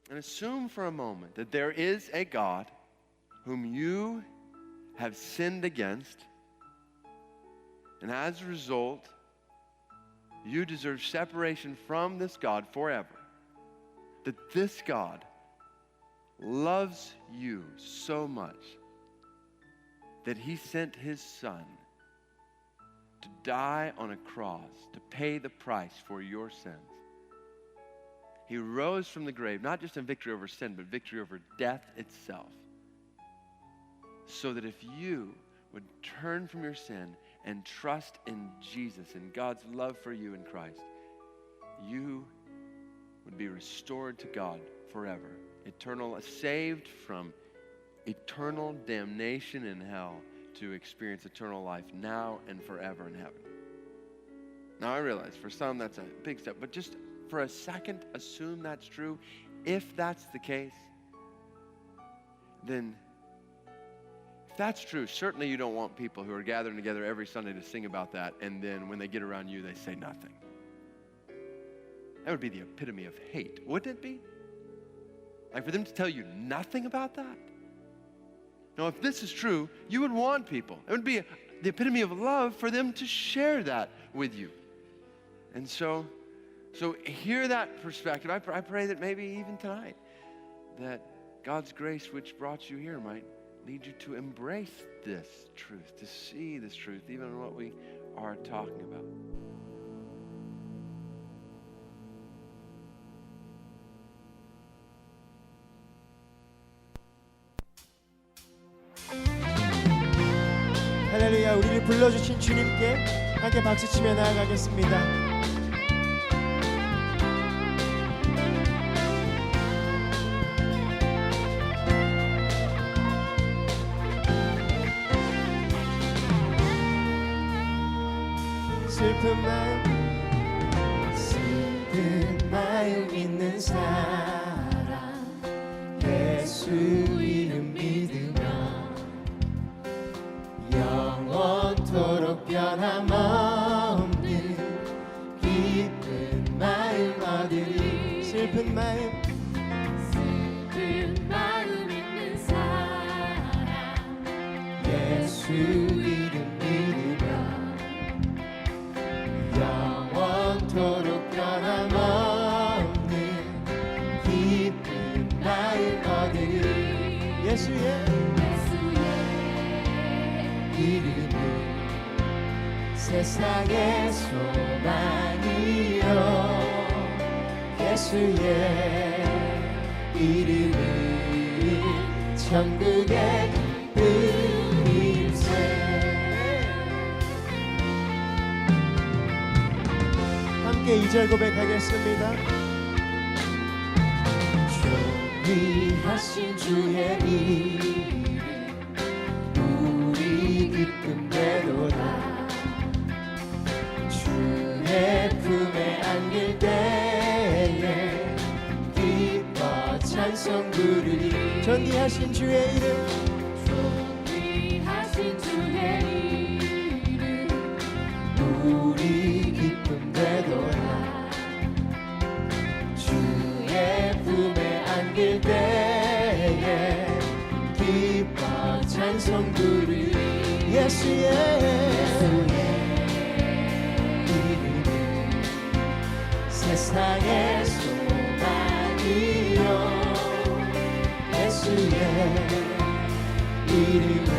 And assume for a moment that there is a God whom you have sinned against, and as a result, you deserve separation from this God forever. That this God loves you so much that he sent his Son to die on a cross to pay the price for your sins. He rose from the grave, not just in victory over sin, but victory over death itself. So that if you would turn from your sin and trust in Jesus and God's love for you in Christ, you would be restored to God forever. Saved from eternal damnation in hell to experience eternal life now and forever in heaven. Now I realize for some that's a big step, but just for a second assume that's true. If that's the case, then if that's true, certainly you don't want people who are gathering together every Sunday to sing about that, and then when they get around you, they say nothing. That would be the epitome of hate, wouldn't it be? Like for them to tell you nothing about that? Now, if this is true, you would want people. It would be the epitome of love for them to share that with you. And so hear that perspective. I pray that maybe even tonight that God's grace which brought you here might lead you to embrace this truth, to see this truth, even in what we are talking about. 할렐루야. 우리를 불러주신 주님께 함께 박수치며 나아가겠습니다. 슬픈 마음 있는 사람 예수 이름 믿으며 영원토록 변함없는 기쁜 마음 얻으리. 슬픈 마음 있는 사람 예수 이름 믿으며 영원토록 변함없는 기쁜 마음 얻으리. 예수의 이름은 세상의 소망이요 예수의 이름은 천국의 기쁨일세. 함께 2절 고백하겠습니다. 존귀하신 주의 이름 기쁨 되도다. 주의 품에 안길 때에 기뻐 찬송 부르리. 존귀하신 주의 이름 존귀하신 주의 이름 우리 기쁨 되도다. 주의 품에 안길 때에 기뻐 찬송 부르리. 예수의 이름은 세상의 소망이요 예수의 이름은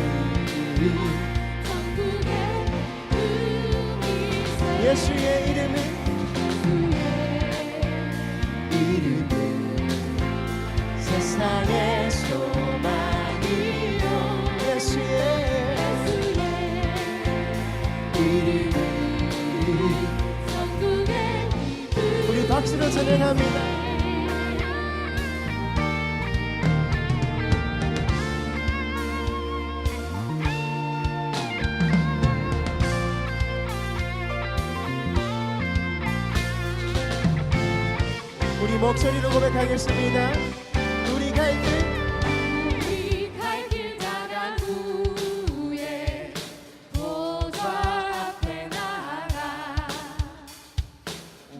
천국의 꿈이세. 예수의 이름은 세상의 소망이요 예수의 우리 박수로 찬양합니다. 우리 목소리로 고백하겠습니다. 우리 갈 길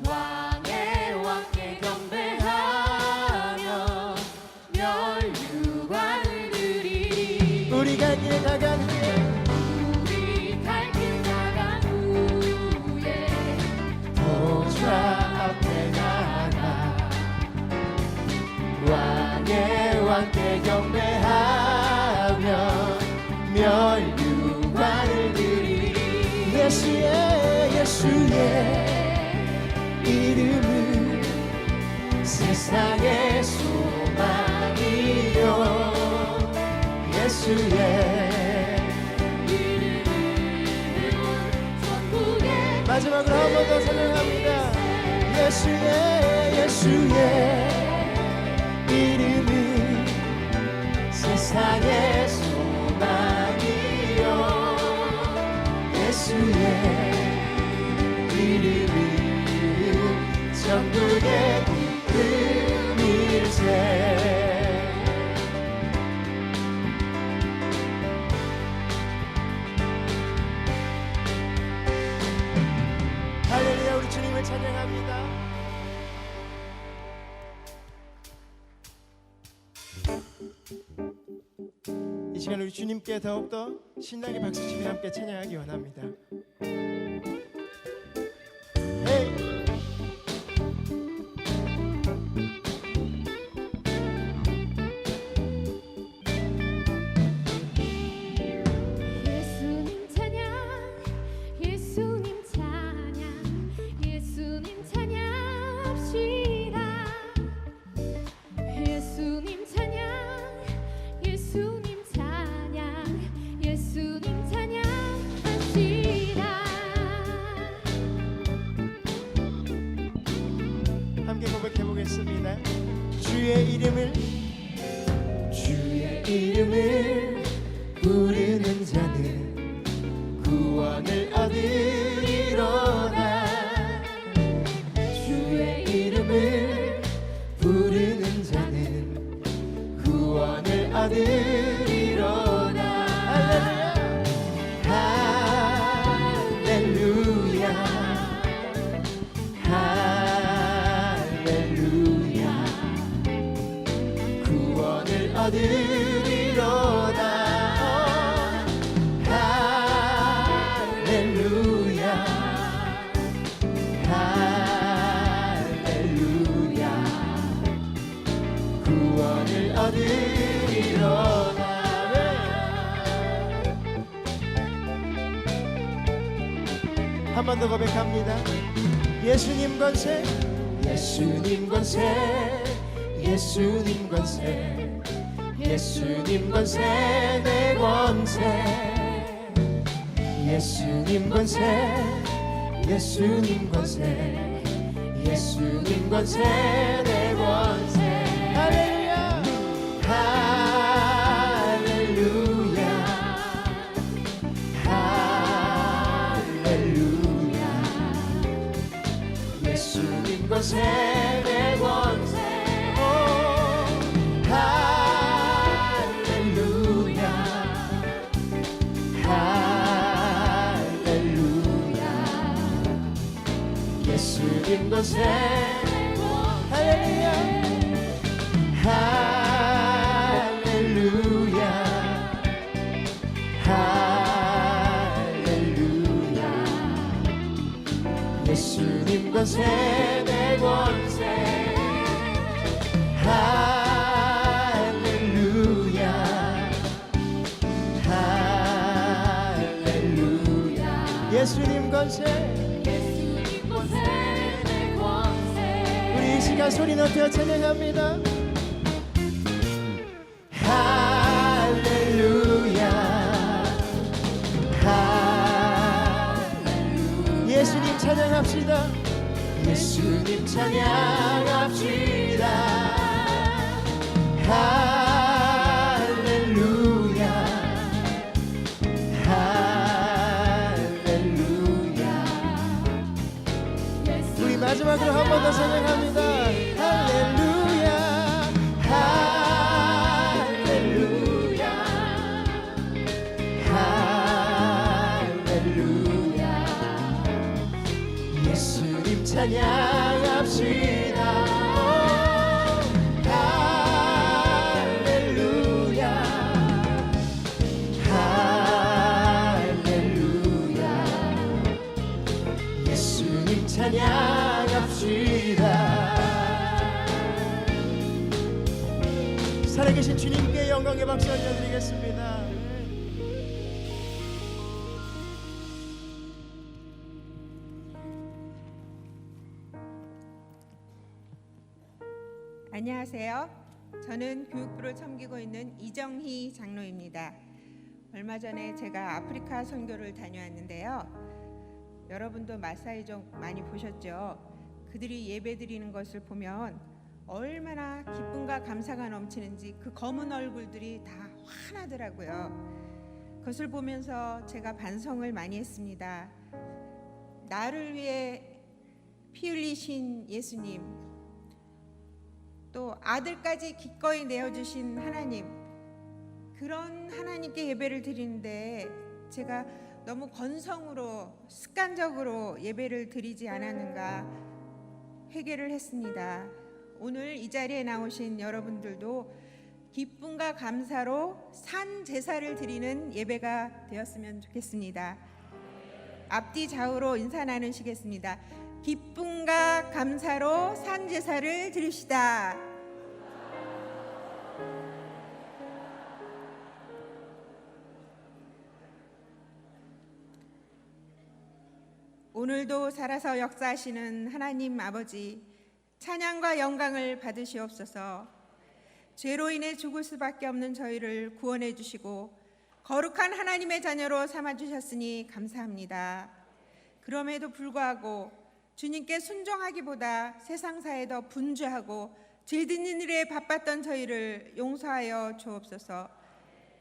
왕의 왕께 경배하며 우리 갈 길 나간 후에 우리 갈 길 나간 후에 보좌 앞에 나가 왕의 왕께 경배하며 멸류관을 드리리. 예수의 이름은 세상의 소망이요 예수의 천국에 마지막으로 한 번 더 찬양합니다. 예수의 이름은 세상의 소망이요 예수의 이름은 천국의 기쁨일세. 할렐루야. 우리 주님을 찬양합니다. 이 시간 우리 주님께 더욱더 신나게 박수치며 함께 찬양하기 원합니다. 헤이. 예수님 찬양 예수님 찬양 예수님 찬양합시다. 예수님 찬양 예수님 찬양 예수님 찬양합시다. 함께 고백해 보겠습니다. 주의 이름을 부르는 자는 구원을 얻으리로다. 주의 이름을 부르는 자는 구원을 얻으리로다. 할렐루야 할렐루야 구원을 얻으리로다. 할렐루야 할렐루야 구원을 얻으리로다. 한 번 더 고백합니다. 예수님 권세 예수님 권세 예수님 권세 예수님 권세 내 권세 예수님 권세 예수님 권세 예수님 권세 내 권세. 할렐루야 할렐루야 할렐루야 예수님 권세 내 권세. 오, 할렐루야 할렐루야 예수님 권세. 할렐루야 할렐루야 할렐루야 예수님 권세 내 권세. 할렐루야 할렐루야 예수님 권세. 예수님 권세 내 권세. 우리 이 시간 소리 높여 찬양합니다. 할렐루야 할렐루야 예수님 찬양합시다. 예수님 찬양합시다. 할렐루야 할렐루야 우리 마지막으로 한 번 더 찬양합니다. 할렐루야 할렐루야 할렐루야 예수님 찬양합시다. 할렐루야 박수 올려드리겠습니다. 안녕하세요. 저는 교육부를 섬기고 있는 이정희 장로입니다. 얼마 전에 제가 아프리카 선교를 다녀왔는데요. 여러분도 마사이족 많이 보셨죠? 그들이 예배드리는 것을 보면 얼마나 기쁨과 감사가 넘치는지 그 검은 얼굴들이 다 환하더라고요. 그것을 보면서 제가 반성을 많이 했습니다. 나를 위해 피 흘리신 예수님, 또 아들까지 기꺼이 내어주신 하나님, 그런 하나님께 예배를 드리는데 제가 너무 건성으로 습관적으로 예배를 드리지 않았는가 회개를 했습니다. 오늘 이 자리에 나오신 여러분들도 기쁨과 감사로 산 제사를 드리는 예배가 되었으면 좋겠습니다. 앞뒤 좌우로 인사 나누시겠습니다. 기쁨과 감사로 산 제사를 드립시다. 오늘도 살아서 역사하시는 하나님 아버지, 찬양과 영광을 받으시옵소서. 죄로 인해 죽을 수밖에 없는 저희를 구원해 주시고 거룩한 하나님의 자녀로 삼아 주셨으니 감사합니다. 그럼에도 불구하고 주님께 순종하기보다 세상사에 더 분주하고 죄짓는 일에 바빴던 저희를 용서하여 주옵소서.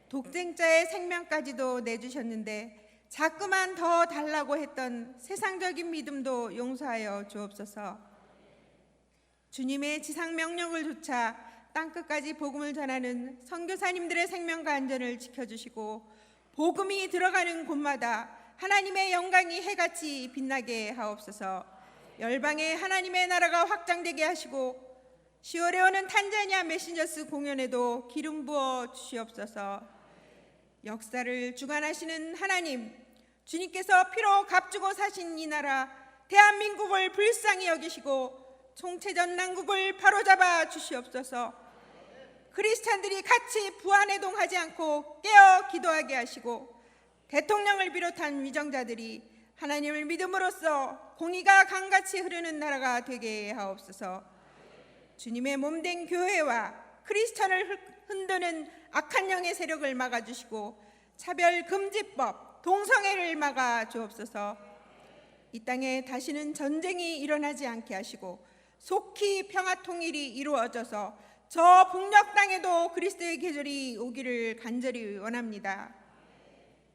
독생자의 생명까지도 내주셨는데 자꾸만 더 달라고 했던 세상적인 믿음도 용서하여 주옵소서. 주님의 지상 명령을 조차 땅끝까지 복음을 전하는 선교사님들의 생명과 안전을 지켜주시고 복음이 들어가는 곳마다 하나님의 영광이 해같이 빛나게 하옵소서. 열방에 하나님의 나라가 확장되게 하시고 10월에 오는 탄자니아 메신저스 공연에도 기름 부어 주시옵소서. 역사를 주관하시는 하나님, 주님께서 피로 값주고 사신 이 나라 대한민국을 불쌍히 여기시고 총체전 난국을 바로잡아 주시옵소서. 크리스찬들이 같이 부안해동하지 않고 깨어 기도하게 하시고 대통령을 비롯한 위정자들이 하나님을 믿음으로써 공의가 강같이 흐르는 나라가 되게 하옵소서. 주님의 몸된 교회와 크리스찬을 흔드는 악한 영의 세력을 막아주시고 차별금지법, 동성애를 막아 주옵소서. 이 땅에 다시는 전쟁이 일어나지 않게 하시고 속히 평화통일이 이루어져서 저 북녘 땅에도 그리스도의 계절이 오기를 간절히 원합니다.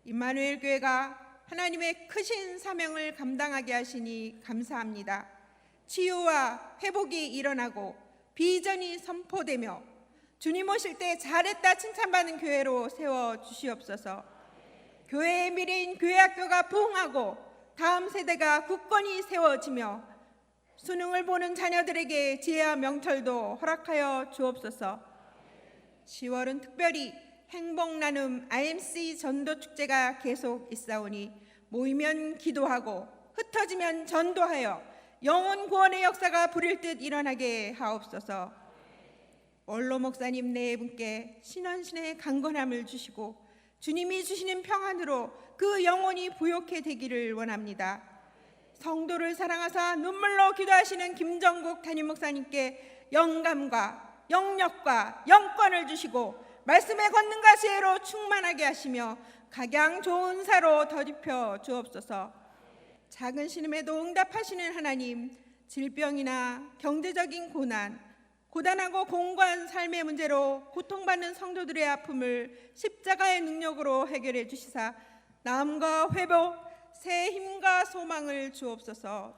임마누엘 교회가 하나님의 크신 사명을 감당하게 하시니 감사합니다. 치유와 회복이 일어나고 비전이 선포되며 주님 오실 때 잘했다 칭찬받는 교회로 세워 주시옵소서. 교회의 미래인 교회학교가 부흥하고 다음 세대가 굳건히 세워지며 수능을 보는 자녀들에게 지혜와 명철도 허락하여 주옵소서. 10월은 특별히 행복 나눔 IMC 전도 축제가 계속 있사오니 모이면 기도하고 흩어지면 전도하여 영혼 구원의 역사가 불일 듯 일어나게 하옵소서. 원로 목사님 네 분께 신원신의 강건함을 주시고 주님이 주시는 평안으로 그 영혼이 부욕해 되기를 원합니다. 성도를 사랑하사 눈물로 기도하시는 김정국 담임 목사님께 영감과 영력과 영권을 주시고 말씀의 권능과 지혜로 충만하게 하시며 각양 좋은 사로 덧입혀 주옵소서. 작은 신음에도 응답하시는 하나님, 질병이나 경제적인 고단하고 공고한 삶의 문제로 고통받는 성도들의 아픔을 십자가의 능력으로 해결해 주시사 나음과 회복, 새 힘과 소망을 주옵소서.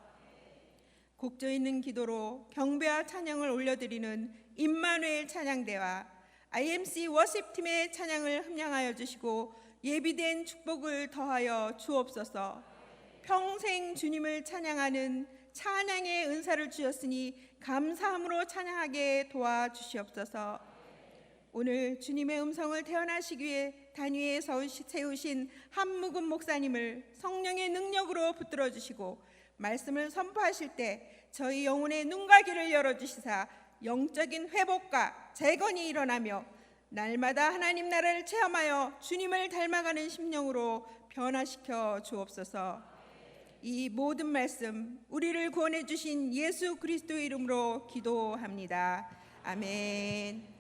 곡조 있는 기도로 경배와 찬양을 올려드리는 임마누엘 찬양대와 IMC 워십팀의 찬양을 함양하여 주시고 예비된 축복을 더하여 주옵소서. 평생 주님을 찬양하는 찬양의 은사를 주셨으니 감사함으로 찬양하게 도와주시옵소서. 오늘 주님의 음성을 태어나시기 위해 단위에 세우신 한무금 목사님을 성령의 능력으로 붙들어 주시고 말씀을 선포하실 때 저희 영혼의 눈과 귀를 열어주시사 영적인 회복과 재건이 일어나며 날마다 하나님 나라를 체험하여 주님을 닮아가는 심령으로 변화시켜 주옵소서. 이 모든 말씀 우리를 구원해 주신 예수 그리스도의 이름으로 기도합니다. 아멘.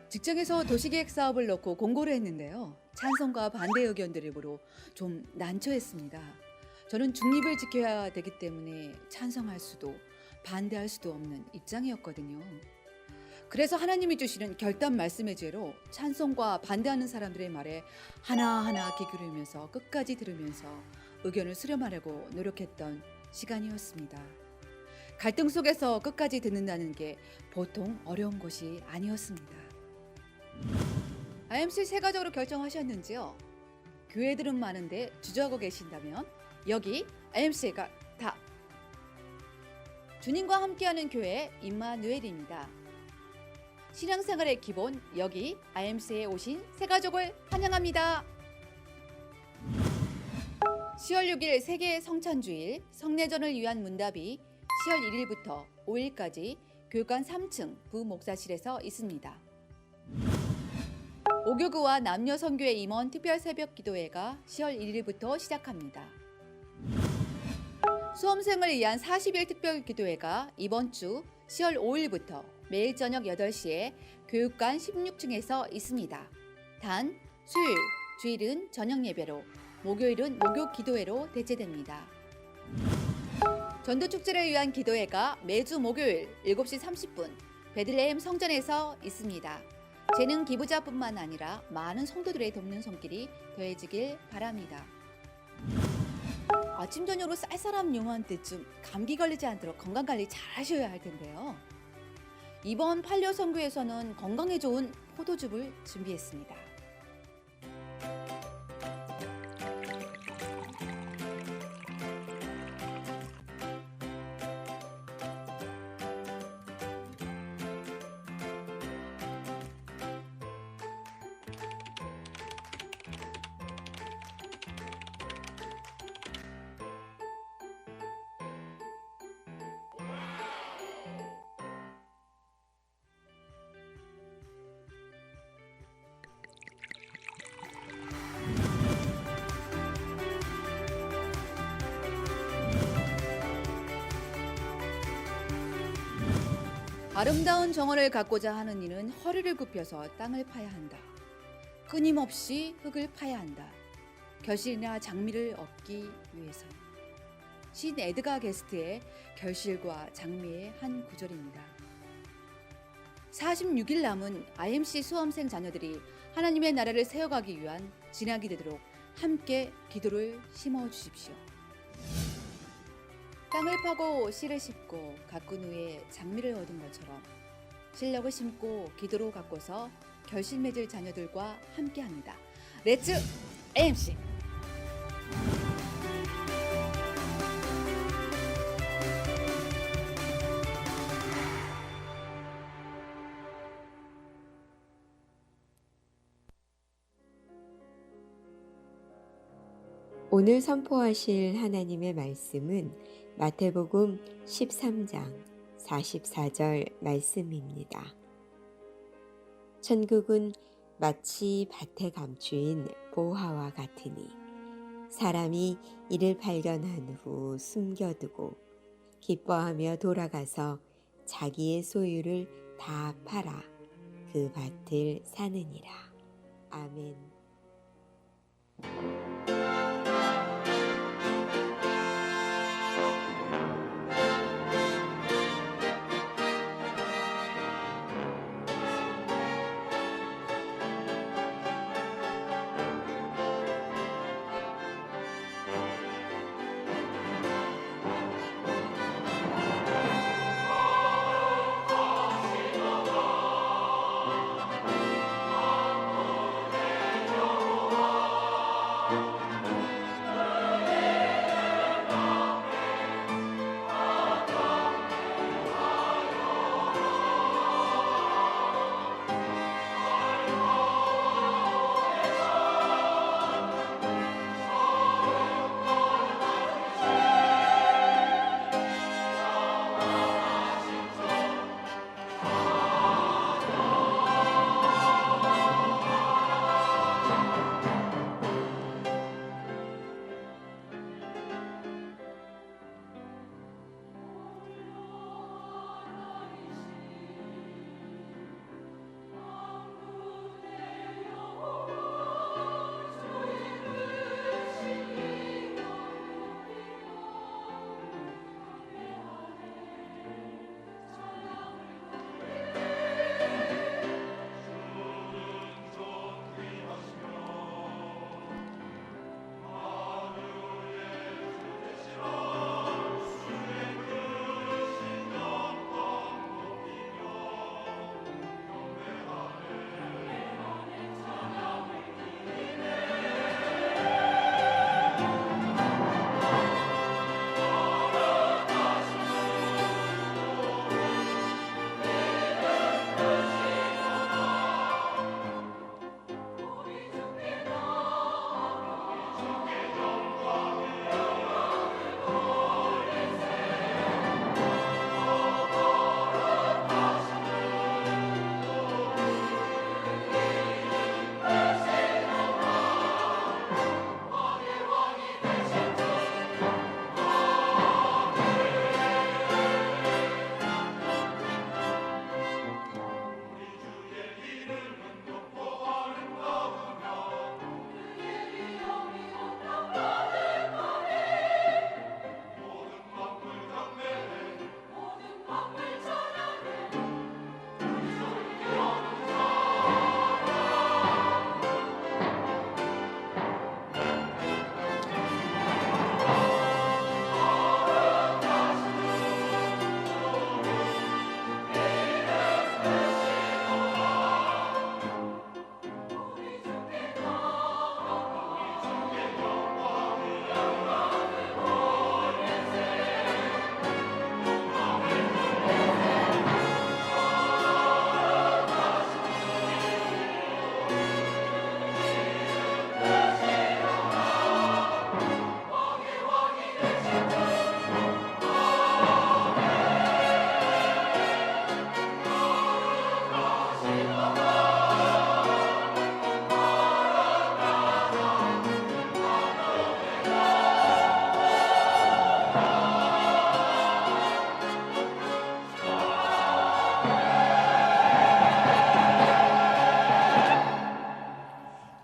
직장에서 도시계획 사업을 놓고 공고를 했는데요. 찬성과 반대 의견들으로 좀 난처했습니다. 저는 중립을 지켜야 되기 때문에 찬성할 수도 반대할 수도 없는 입장이었거든요. 그래서 하나님이 주시는 결단 말씀의 죄로 찬성과 반대하는 사람들의 말에 하나하나 귀 기울이면서 끝까지 들으면서 의견을 수렴하려고 노력했던 시간이었습니다. 갈등 속에서 끝까지 듣는다는 게 보통 어려운 것이 아니었습니다. IMC 세가적으로 결정하셨는지요? 교회들은 많은데 주저하고 계신다면 여기 IMC가 다 주님과 함께하는 교회 임마누엘입니다. 신앙생활의 기본 여기 IMC에 오신 새가족을 환영합니다. 10월 6일 세계 성찬주일 성례전을 위한 문답이 10월 1일부터 5일까지 교육관 3층 부목사실에서 있습니다. 5교구와 남녀 선교회 임원 특별 새벽 기도회가 10월 1일부터 시작합니다. 수험생을 위한 40일 특별 기도회가 이번 주 10월 5일부터 매일 저녁 8시에 교육관 16층에서 있습니다. 단 수요일, 주일은 저녁 예배로, 목요일은 목요 기도회로 대체됩니다. 전도축제를 위한 기도회가 매주 목요일 7시 30분 베들레헴 성전에서 있습니다. 재능 기부자뿐만 아니라 많은 성도들의 돕는 손길이 더해지길 바랍니다. 아침 저녁으로 쌀쌀한 요맘때쯤 감기 걸리지 않도록 건강관리 잘 하셔야 할 텐데요. 이번 팔려 선교에서는 건강에 좋은 포도즙을 준비했습니다. 아름다운 정원을 갖고자 하는 이는 허리를 굽혀서 땅을 파야 한다. 끊임없이 흙을 파야 한다. 결실이나 장미를 얻기 위해서는. 신 에드가 게스트의 결실과 장미의 한 구절입니다. 46일 남은 IMC 수험생 자녀들이 하나님의 나라를 세워가기 위한 진학이 되도록 함께 기도를 심어주십시오. 땅을 파고 씨를 심고 가꾼 후에 장미를 얻은 것처럼 실력을 심고 기도로 가꿔서 결실 맺을 자녀들과 함께합니다. 렛츠 IMC! 오늘 선포하실 하나님의 말씀은 마태복음 13장 44절 말씀입니다. 천국은 마치 밭에 감추인 보화와 같으니 사람이 이를 발견한 후 숨겨두고 기뻐하며 돌아가서 자기의 소유를 다 팔아 그 밭을 사느니라. 아멘.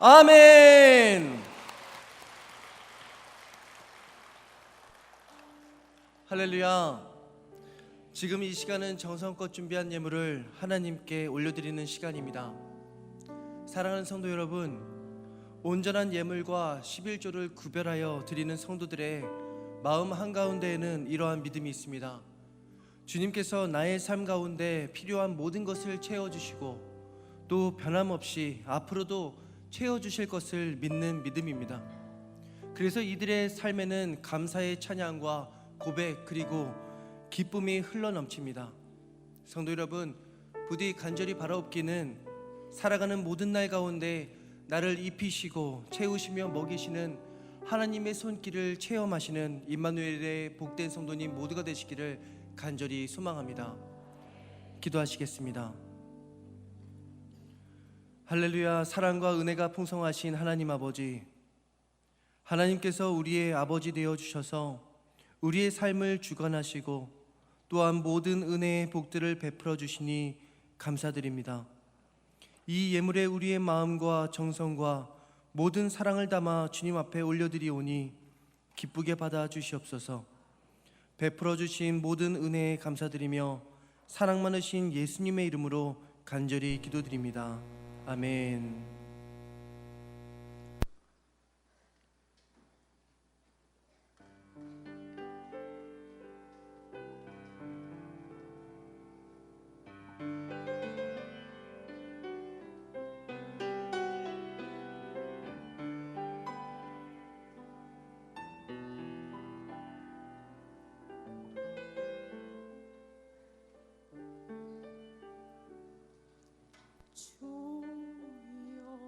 아멘. 할렐루야. 지금 이 시간은 정성껏 준비한 예물을 하나님께 올려드리는 시간입니다. 사랑하는 성도 여러분, 온전한 예물과 11조를 구별하여 드리는 성도들의 마음 한가운데에는 이러한 믿음이 있습니다. 주님께서 나의 삶 가운데 필요한 모든 것을 채워주시고 또 변함없이 앞으로도 채워주실 것을 믿는 믿음입니다. 그래서 이들의 삶에는 감사의 찬양과 고백 그리고 기쁨이 흘러넘칩니다. 성도 여러분, 부디 간절히 바라옵기는 살아가는 모든 날 가운데 나를 입히시고 채우시며 먹이시는 하나님의 손길을 체험하시는 임마누엘의 복된 성도님 모두가 되시기를 간절히 소망합니다. 기도하시겠습니다. 할렐루야. 사랑과 은혜가 풍성하신 하나님 아버지, 하나님께서 우리의 아버지 되어 주셔서 우리의 삶을 주관하시고 또한 모든 은혜의 복들을 베풀어 주시니 감사드립니다. 이 예물에 우리의 마음과 정성과 모든 사랑을 담아 주님 앞에 올려드리오니 기쁘게 받아 주시옵소서. 베풀어 주신 모든 은혜에 감사드리며 사랑 많으신 예수님의 이름으로 간절히 기도드립니다. 아멘. 주여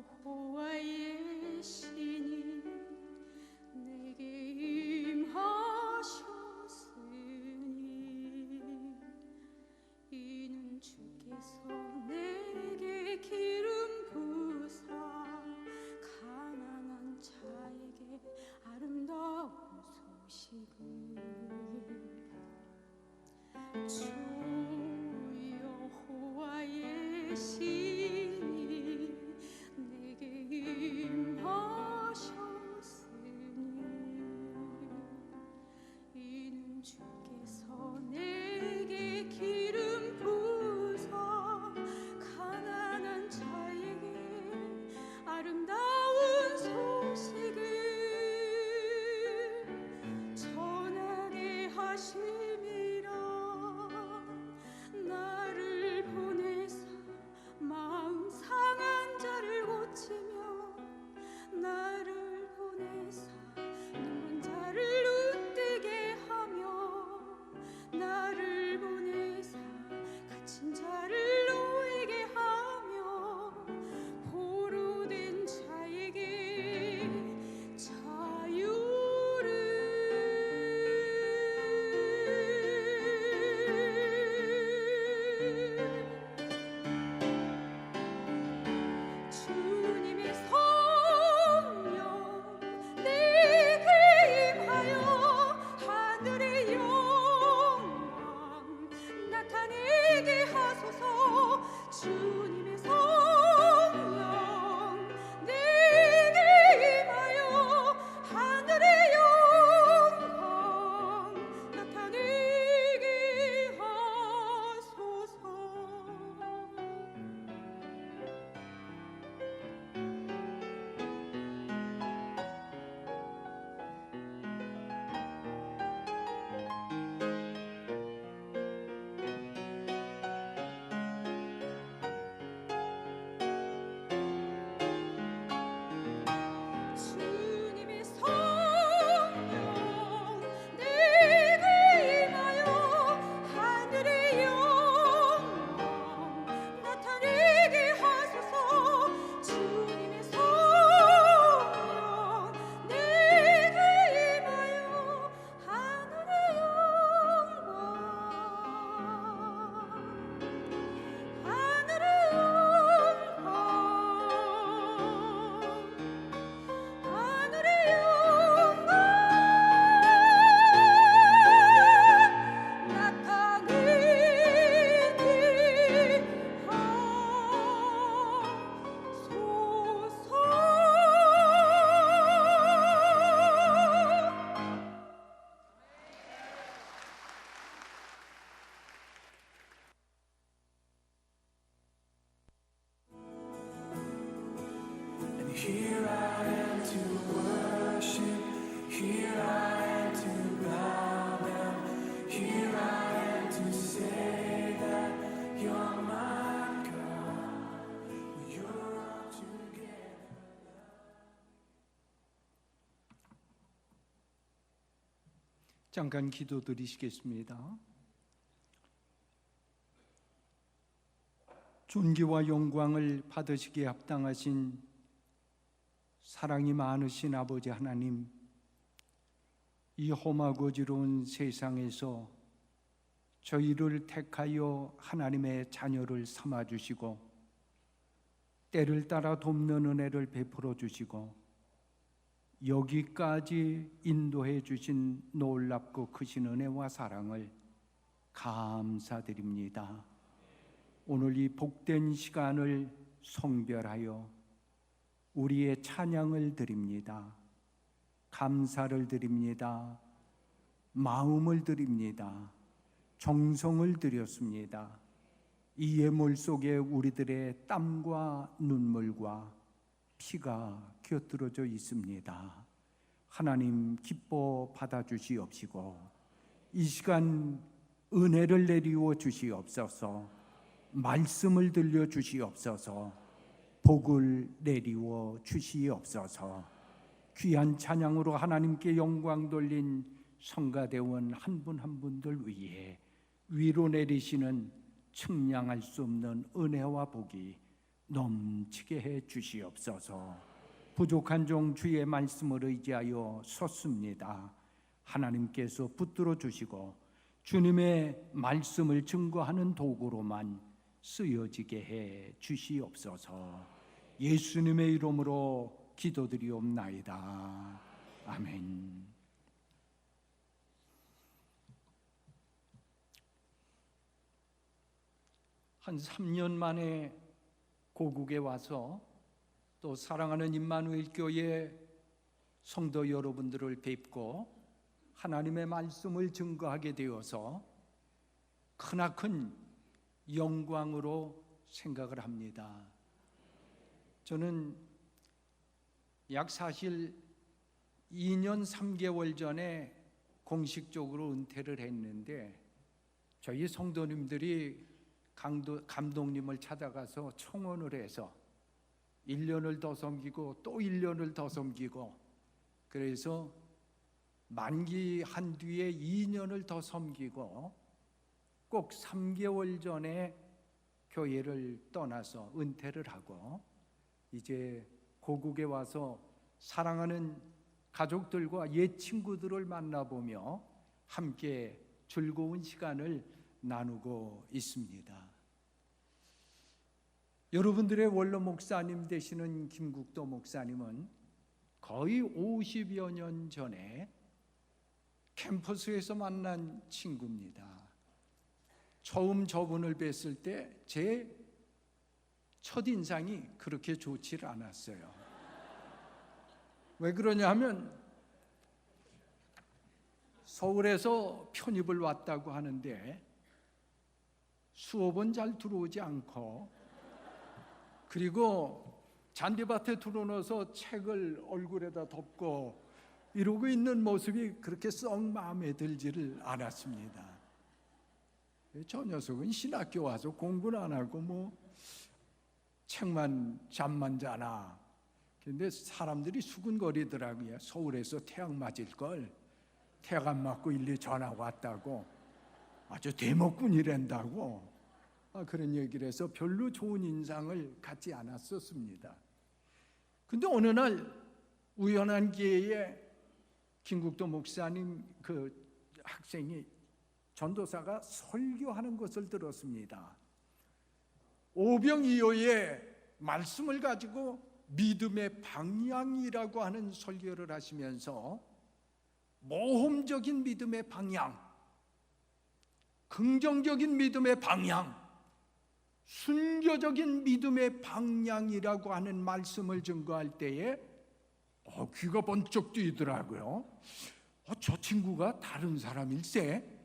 잠깐 기도드리시겠습니다. 존귀와 영광을 받으시기에 합당하신 사랑이 많으신 아버지 하나님, 이 험하고 어지러운 세상에서 저희를 택하여 하나님의 자녀를 삼아주시고 때를 따라 돕는 은혜를 베풀어 주시고 여기까지 인도해 주신 놀랍고 크신 은혜와 사랑을 감사드립니다. 오늘 이 복된 시간을 성별하여 우리의 찬양을 드립니다. 감사를 드립니다. 마음을 드립니다. 정성을 드렸습니다. 이 예물 속에 우리들의 땀과 눈물과 피가 곁들여져 있습니다. 하나님 기뻐 받아주시옵시고 이 시간 은혜를 내리워 주시옵소서. 말씀을 들려 주시옵소서. 복을 내리워 주시옵소서. 귀한 찬양으로 하나님께 영광 돌린 성가대원 한 분 한 분들 위해 위로 내리시는 측량할 수 없는 은혜와 복이 넘치게 해 주시옵소서. 부족한 종 주의 말씀을 의지하여 섰습니다. 하나님께서 붙들어 주시고 주님의 말씀을 증거하는 도구로만 쓰여지게 해 주시옵소서. 예수님의 이름으로 기도드리옵나이다. 아멘. 한 3년 만에 고국에 와서 또 사랑하는 임마누엘 교회 성도 여러분들을 뵙고 하나님의 말씀을 증거하게 되어서 크나큰 영광으로 생각을 합니다. 저는 약 사실 2년 3개월 전에 공식적으로 은퇴를 했는데 저희 성도님들이 감독님을 찾아가서 청원을 해서 1년을 더 섬기고 또 1년을 더 섬기고 그래서 만기한 뒤에 2년을 더 섬기고 꼭 3개월 전에 교회를 떠나서 은퇴를 하고 이제 고국에 와서 사랑하는 가족들과 옛 친구들을 만나보며 함께 즐거운 시간을 나누고 있습니다. 여러분들의 원로 목사님 되시는 김국도 목사님은 거의 50여 년 전에 캠퍼스에서 만난 친구입니다. 처음 저분을 뵀을 때 제 첫인상이 그렇게 좋지 않았어요. 왜 그러냐 하면 서울에서 편입을 왔다고 하는데 수업은 잘 들어오지 않고 그리고 잔디밭에 들어넣어서 책을 얼굴에다 덮고 이러고 있는 모습이 그렇게 썩 마음에 들지를 않았습니다. 저 녀석은 신학교 와서 공부는 안 하고 뭐 책만 잠만 자나. 근데 사람들이 수근거리더라고요. 서울에서 태양 맞을 걸 태양 안 맞고 일리 전화 왔다고 아주 대목꾼이란다고 그런 얘기를 해서 별로 좋은 인상을 갖지 않았었습니다. 근데 어느 날 우연한 기회에 김국도 목사님 그 학생이 전도사가 설교하는 것을 들었습니다. 오병이어의 말씀을 가지고 믿음의 방향이라고 하는 설교를 하시면서 모험적인 믿음의 방향, 긍정적인 믿음의 방향, 순교적인 믿음의 방향이라고 하는 말씀을 증거할 때에 귀가 번쩍 뜨이더라고요. 저 친구가 다른 사람일세.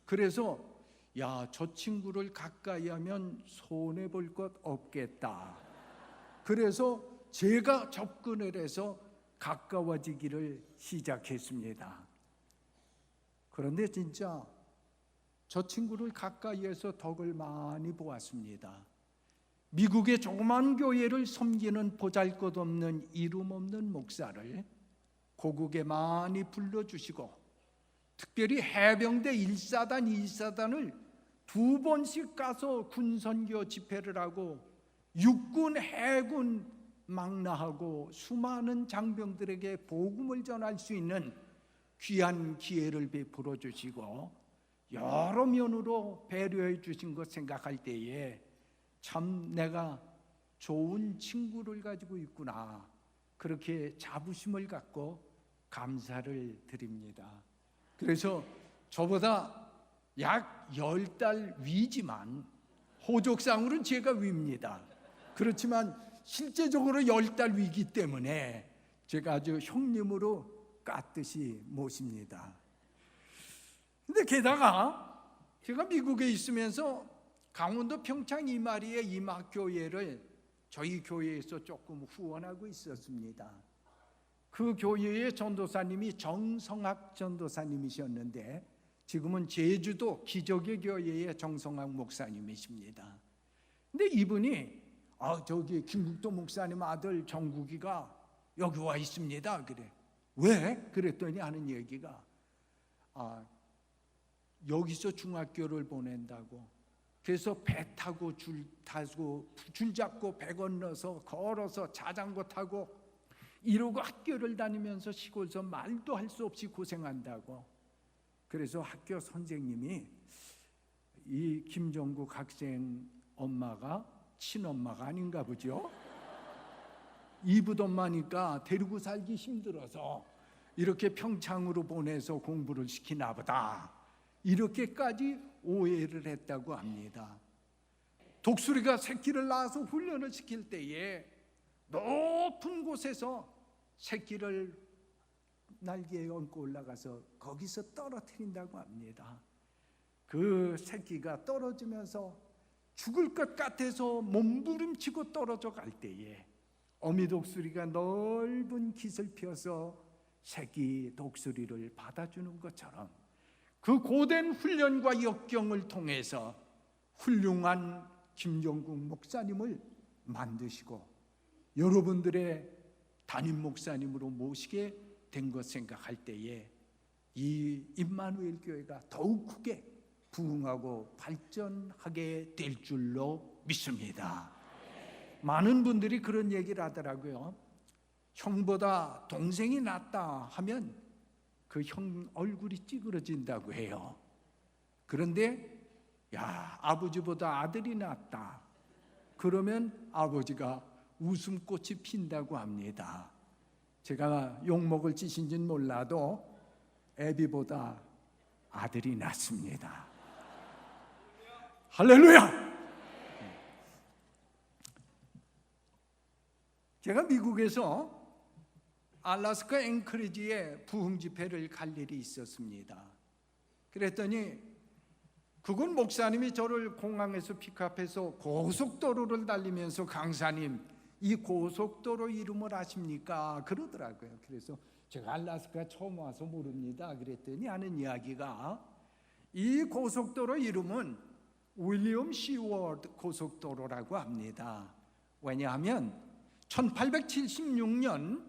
그래서 저 친구를 가까이 하면 손해볼 것 없겠다. 그래서 제가 접근을 해서 가까워지기를 시작했습니다. 그런데 진짜 저 친구를 가까이에서 덕을 많이 보았습니다. 미국의 조그만 교회를 섬기는 보잘것없는 이름 없는 목사를 고국에 많이 불러주시고 특별히 해병대 1사단, 2사단을 2번씩 가서 군선교 집회를 하고 육군, 해군 망라하고 수많은 장병들에게 복음을 전할 수 있는 귀한 기회를 베풀어 주시고 여러 면으로 배려해 주신 것 생각할 때에 참 내가 좋은 친구를 가지고 있구나, 그렇게 자부심을 갖고 감사를 드립니다. 그래서 저보다 약 10달 위지만 호족상으로는 제가 위입니다. 그렇지만 실제적으로 10달 위기 때문에 제가 아주 형님으로 깍듯이 모십니다. 근데 게다가 제가 미국에 있으면서 강원도 평창 이마리의 임학교회를 저희 교회에서 조금 후원하고 있었습니다. 그 교회의 전도사님이 정성학 전도사님이셨는데 지금은 제주도 기적의 교회의 정성학 목사님이십니다. 근데 이분이 저기 김국도 목사님 아들 정국이가 여기 와 있습니다. 그래. 왜? 그랬더니 하는 얘기가 여기서 중학교를 보낸다고. 그래서 배 타고 줄 잡고 배 건너서 걸어서 자전거 타고 이러고 학교를 다니면서 시골에서 말도 할 수 없이 고생한다고. 그래서 학교 선생님이 이 김정국 학생 엄마가 친엄마가 아닌가 보죠. 이붓엄마니까 데리고 살기 힘들어서 이렇게 평창으로 보내서 공부를 시키나 보다, 이렇게까지 오해를 했다고 합니다. 독수리가 새끼를 낳아서 훈련을 시킬 때에 높은 곳에서 새끼를 날개에 얹고 올라가서 거기서 떨어뜨린다고 합니다. 그 새끼가 떨어지면서 죽을 것 같아서 몸부림치고 떨어져 갈 때에 어미 독수리가 넓은 깃을 펴서 새끼 독수리를 받아주는 것처럼 그 고된 훈련과 역경을 통해서 훌륭한 김정국 목사님을 만드시고 여러분들의 담임 목사님으로 모시게 된 것 생각할 때에 이 임마누엘 교회가 더욱 크게 부흥하고 발전하게 될 줄로 믿습니다. 많은 분들이 그런 얘기를 하더라고요. 형보다 동생이 낫다 하면 그 형 얼굴이 찌그러진다고 해요. 그런데 아버지보다 아들이 낫다 그러면 아버지가 웃음꽃이 핀다고 합니다. 제가 욕먹을 짓인지는 몰라도 애비보다 아들이 낫습니다. 할렐루야! 제가 미국에서 알래스카 앵커리지에 부흥 집회를 갈 일이 있었습니다. 그랬더니 그건 목사님이 저를 공항에서 픽업해서 고속도로를 달리면서 강사님, 이 고속도로 이름을 아십니까? 그러더라고요. 그래서 제가 알래스카 처음 와서 모릅니다. 그랬더니 하는 이야기가 이 고속도로 이름은 윌리엄 시워드 고속도로라고 합니다. 왜냐하면 1876년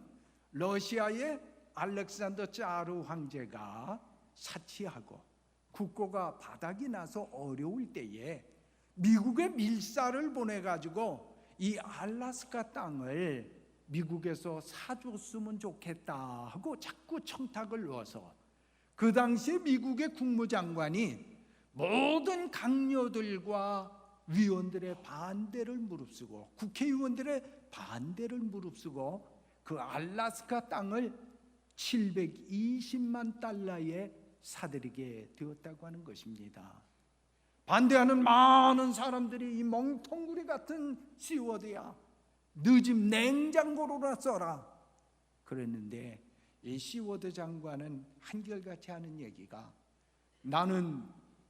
러시아의 알렉산더 짜르 황제가 사치하고 국고가 바닥이 나서 어려울 때에 미국에 밀사를 보내가지고 이 알래스카 땅을 미국에서 사줬으면 좋겠다 하고 자꾸 청탁을 넣어서 그 당시에 미국의 국무장관이 모든 강요들과 위원들의 반대를 무릅쓰고 국회의원들의 반대를 무릅쓰고 그 알래스카 땅을 720만 달러에 사들이게 되었다고 하는 것입니다. 반대하는 많은 사람들이 이 멍텅구리 같은 시워드야, 너집 냉장고로나 써라 그랬는데 이 시워드 장관은 한결같이 하는 얘기가 나는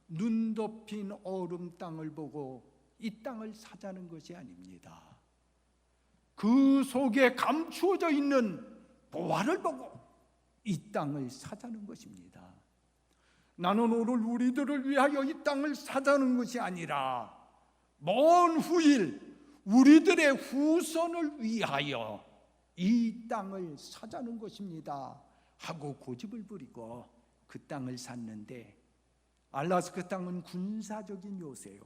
눈 덮인 얼음 땅을 보고 이 땅을 사자는 것이 아닙니다. 그 속에 감추어져 있는 보화를 보고 이 땅을 사자는 것입니다. 나는 오늘 우리들을 위하여 이 땅을 사자는 것이 아니라 먼 후일 우리들의 후손을 위하여 이 땅을 사자는 것입니다 하고 고집을 부리고 그 땅을 샀는데 알래스카 땅은 군사적인 요새요,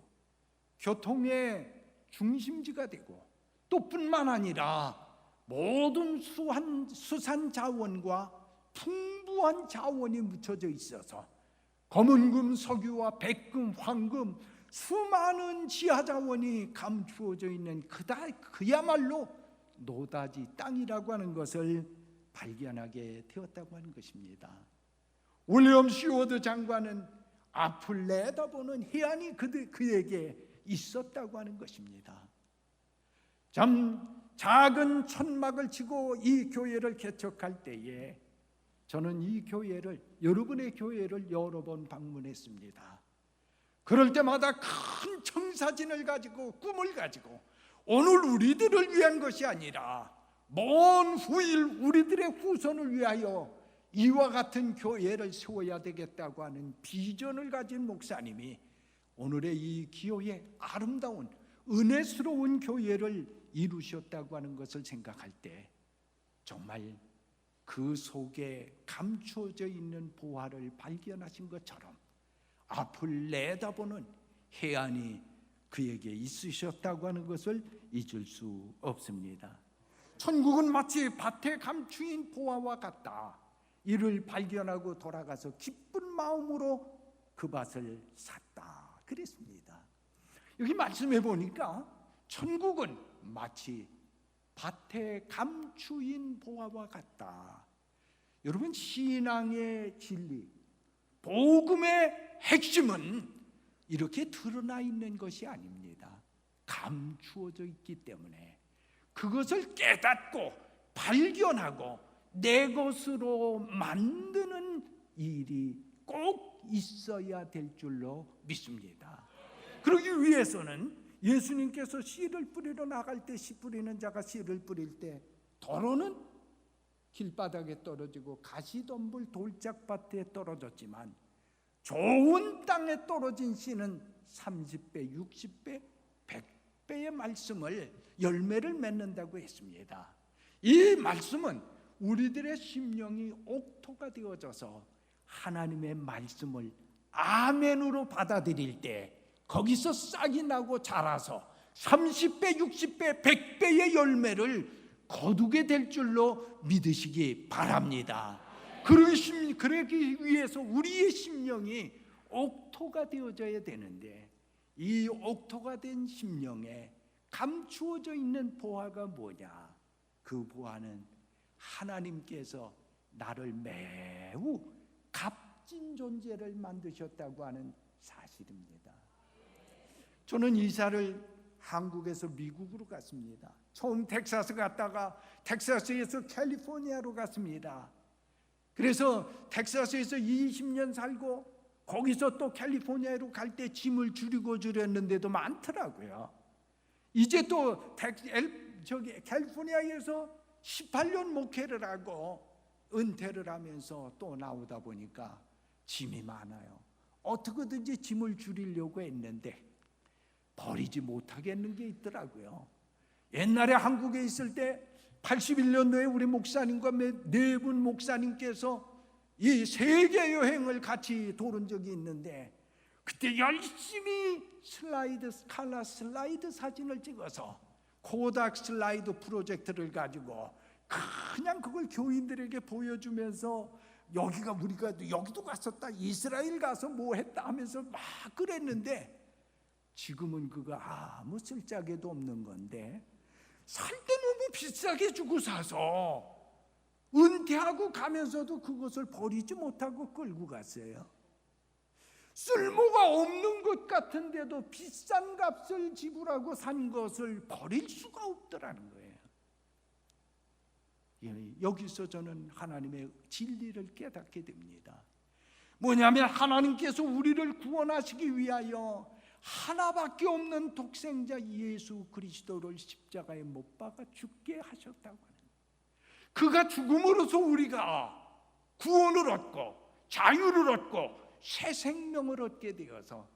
교통의 중심지가 되고 또 뿐만 아니라 모든 수산 자원과 풍부한 자원이 묻혀져 있어서 검은금, 석유와 백금, 황금, 수많은 지하 자원이 감추어져 있는 그야말로 노다지 땅이라고 하는 것을 발견하게 되었다고 하는 것입니다. 윌리엄 시워드 장관은 앞을 내다보는 해안이 그에게 있었다고 하는 것입니다. 참 작은 천막을 치고 이 교회를 개척할 때에 저는 이 교회를, 여러분의 교회를 여러 번 방문했습니다. 그럴 때마다 큰 청사진을 가지고, 꿈을 가지고, 오늘 우리들을 위한 것이 아니라 먼 후일 우리들의 후손을 위하여 이와 같은 교회를 세워야 되겠다고 하는 비전을 가진 목사님이 오늘의 이 기호의 아름다운 은혜스러운 교회를 이루셨다고 하는 것을 생각할 때 정말 그 속에 감추어져 있는 보화를 발견하신 것처럼 앞을 내다보는 해안이 그에게 있으셨다고 하는 것을 잊을 수 없습니다. 천국은 마치 밭에 감추인 보화와 같다. 이를 발견하고 돌아가서 기쁜 마음으로 그 밭을 샀다 그랬습니다. 여기 말씀해 보니까 천국은 마치 밭에 감추인 보화와 같다. 여러분, 신앙의 진리, 복음의 핵심은 이렇게 드러나 있는 것이 아닙니다. 감추어져 있기 때문에 그것을 깨닫고 발견하고 내 것으로 만드는 일이 꼭 있어야 될 줄로 믿습니다. 그러기 위해서는 예수님께서 씨를 뿌리러 나갈 때 씨 뿌리는 자가 씨를 뿌릴 때 도로는 길바닥에 떨어지고 가시덤불 돌짝밭에 떨어졌지만 좋은 땅에 떨어진 씨는 30배, 60배, 100배의 말씀을 열매를 맺는다고 했습니다. 이 말씀은 우리들의 심령이 옥토가 되어져서 하나님의 말씀을 아멘으로 받아들일 때 거기서 싹이 나고 자라서 30배, 60배, 100배의 열매를 거두게 될 줄로 믿으시기 바랍니다. 그러기 위해서 우리의 심령이 옥토가 되어져야 되는데 이 옥토가 된 심령에 감추어져 있는 보화가 뭐냐? 그 보화는 하나님께서 나를 매우 값진 존재를 만드셨다고 하는 사실입니다. 저는 이사를 한국에서 미국으로 갔습니다. 처음 텍사스 갔다가 텍사스에서 캘리포니아로 갔습니다. 그래서 텍사스에서 20년 살고 거기서 또 캘리포니아로 갈 때 짐을 줄이고 줄였는데도 많더라고요. 이제 또 캘리포니아에서 18년 목회를 하고 은퇴를 하면서 또 나오다 보니까 짐이 많아요. 어떻게든지 짐을 줄이려고 했는데 버리지 못하겠는 게 있더라고요. 옛날에 한국에 있을 때 81년도에 우리 목사님과 네 분 목사님께서 이 세계 여행을 같이 도른 적이 있는데 그때 열심히 칼라 슬라이드 사진을 찍어서 코닥 슬라이드 프로젝트를 가지고 그냥 그걸 교인들에게 보여주면서 여기가 우리가 여기도 갔었다, 이스라엘 가서 뭐 했다 하면서 막 그랬는데 지금은 그거 아무 쓸데도 없는 건데 살 때 너무 비싸게 주고 사서 은퇴하고 가면서도 그것을 버리지 못하고 끌고 갔어요. 쓸모가 없는 것 같은데도 비싼 값을 지불하고 산 것을 버릴 수가 없더라는 거예요. 여기서 저는 하나님의 진리를 깨닫게 됩니다. 뭐냐면 하나님께서 우리를 구원하시기 위하여 하나밖에 없는 독생자 예수 그리스도를 십자가에 못 박아 죽게 하셨다고 하는, 그가 죽음으로써 우리가 구원을 얻고 자유를 얻고 새 생명을 얻게 되어서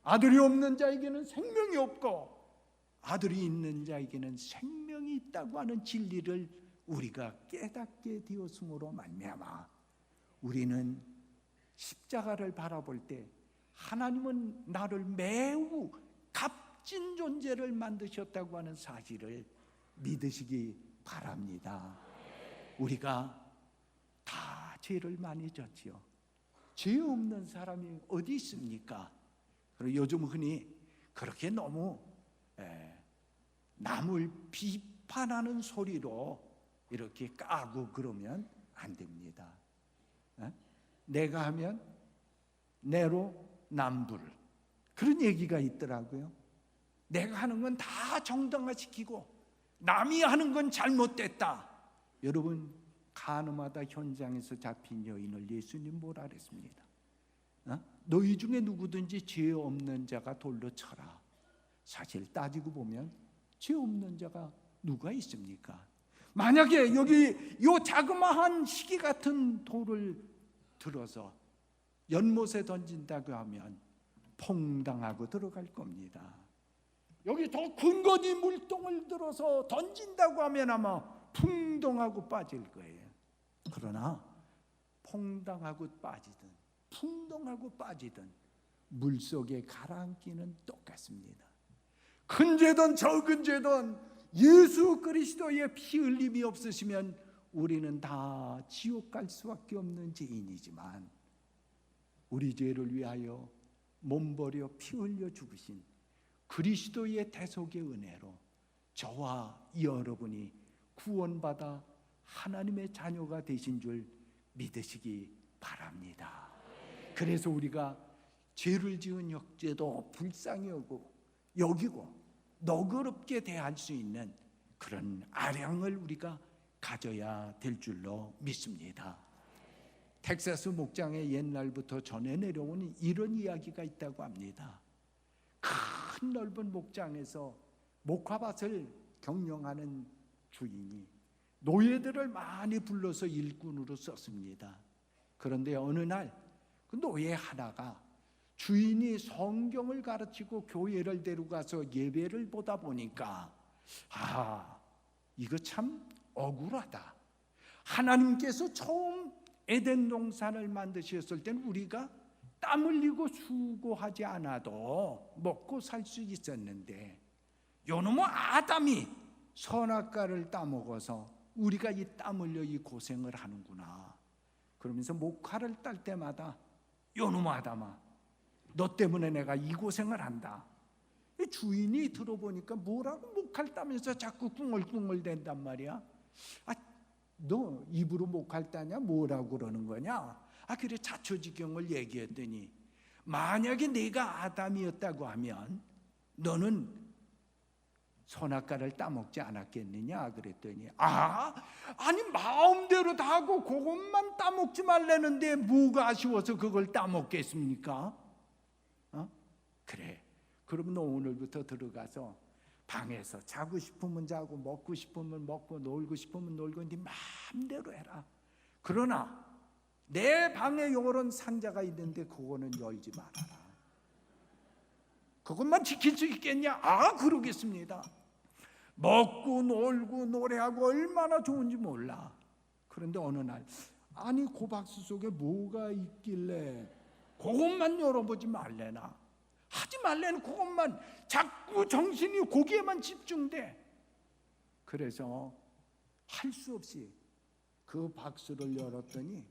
아들이 없는 자에게는 생명이 없고 아들이 있는 자에게는 생명이 있다고 하는 진리를 우리가 깨닫게 되었으므로 말미암아 우리는 십자가를 바라볼 때 하나님은 나를 매우 값진 존재를 만드셨다고 하는 사실을 믿으시기 바랍니다. 우리가 다 죄를 많이 졌지요. 죄 없는 사람이 어디 있습니까? 그리고 요즘 흔히 그렇게 너무 남을 비판하는 소리로 이렇게 까고 그러면 안 됩니다. 내가 하면 내로 남불, 그런 얘기가 있더라고요. 내가 하는 건 다 정당화시키고 남이 하는 건 잘못됐다. 여러분, 가늠하다 현장에서 잡힌 여인을 예수님 뭐라 그랬습니다? 너희 중에 누구든지 죄 없는 자가 돌로 쳐라. 사실 따지고 보면 죄 없는 자가 누가 있습니까? 만약에 여기 요 자그마한 시기 같은 돌을 들어서 연못에 던진다고 하면 퐁당하고 들어갈 겁니다. 여기 더 근거리 물통을 들어서 던진다고 하면 아마 풍덩하고 빠질 거예요. 그러나 퐁당하고 빠지든 풍덩하고 빠지든 물속에 가라앉기는 똑같습니다. 큰 죄든 적은 죄든 예수 그리스도의 피 흘림이 없으시면 우리는 다 지옥 갈 수밖에 없는 죄인이지만, 우리 죄를 위하여 몸버려 피 흘려 죽으신 그리스도의 대속의 은혜로 저와 여러분이 구원받아 하나님의 자녀가 되신 줄 믿으시기 바랍니다. 그래서 우리가 죄를 지은 형제도 불쌍히 여기고 너그럽게 대할 수 있는 그런 아량을 우리가 가져야 될 줄로 믿습니다. 텍사스 목장에 옛날부터 전해 내려온 이런 이야기가 있다고 합니다. 큰 넓은 목장에서 목화밭을 경영하는 주인이 노예들을 많이 불러서 일꾼으로 썼습니다. 그런데 어느 날 그 노예 하나가 주인이 성경을 가르치고 교회를 데려가서 예배를 보다 보니까 이거 참 억울하다. 하나님께서 처음 에덴 동산을 만드셨을 때는 우리가 땀 흘리고 수고하지 않아도 먹고 살 수 있었는데 요놈의 아담이 선악과를 따먹어서 우리가 이 땀 흘려 이 고생을 하는구나. 그러면서 목화를 딸 때마다 요놈 아담아, 너 때문에 내가 이 고생을 한다. 주인이 들어보니까 뭐라고 목화를 따면서 자꾸 꿍얼꿍얼 댄단 말이야. 너 입으로 목화를 따냐? 뭐라고 그러는 거냐? 그래, 자초지경을 얘기했더니 만약에 내가 아담이었다고 하면 너는 선악과를 따먹지 않았겠느냐 그랬더니 아니 마음대로 다 하고 그것만 따먹지 말라는데 뭐가 아쉬워서 그걸 따먹겠습니까? 그래, 그럼 너 오늘부터 들어가서 방에서 자고 싶으면 자고 먹고 싶으면 먹고 놀고 싶으면 놀고 네 마음대로 해라. 그러나 내 방에 요런 상자가 있는데 그거는 열지 말아라. 그것만 지킬 수 있겠냐? 그러겠습니다. 먹고 놀고 노래하고 얼마나 좋은지 몰라. 그런데 어느 날 그 박스 속에 뭐가 있길래 그것만 열어보지 말래나. 하지 말래는 그것만 자꾸 정신이 거기에만 집중돼. 그래서 할 수 없이 그 박스를 열었더니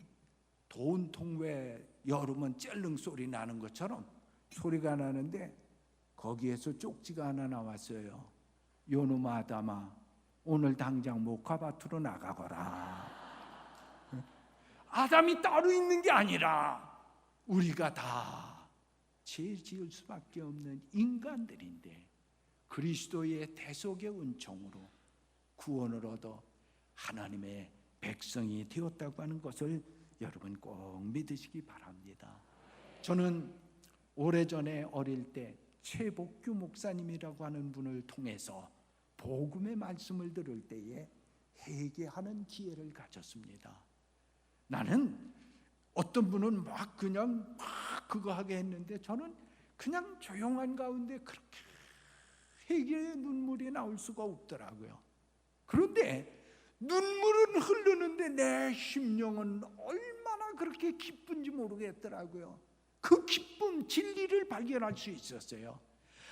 돈통 왜 열으면 젤릉 소리 나는 것처럼 소리가 나는데 거기에서 쪽지가 하나 나왔어요. 요놈 아담아, 오늘 당장 목화밭으로 나가거라. 아담이 따로 있는 게 아니라 우리가 다 죄 지을 수밖에 없는 인간들인데 그리스도의 대속의 은총으로 구원을 얻어 하나님의 백성이 되었다고 하는 것을 여러분 꼭 믿으시기 바랍니다. 저는 오래전에 어릴 때 최복규 목사님이라고 하는 분을 통해서 복음의 말씀을 들을 때에 회개하는 기회를 가졌습니다. 나는 어떤 분은 그냥 그거 하게 했는데 저는 그냥 조용한 가운데 그렇게 회개의 눈물이 나올 수가 없더라고요. 그런데 눈물은 흐르는데 내 심령은 얼마나 그렇게 기쁜지 모르겠더라고요. 그 기쁨, 진리를 발견할 수 있었어요.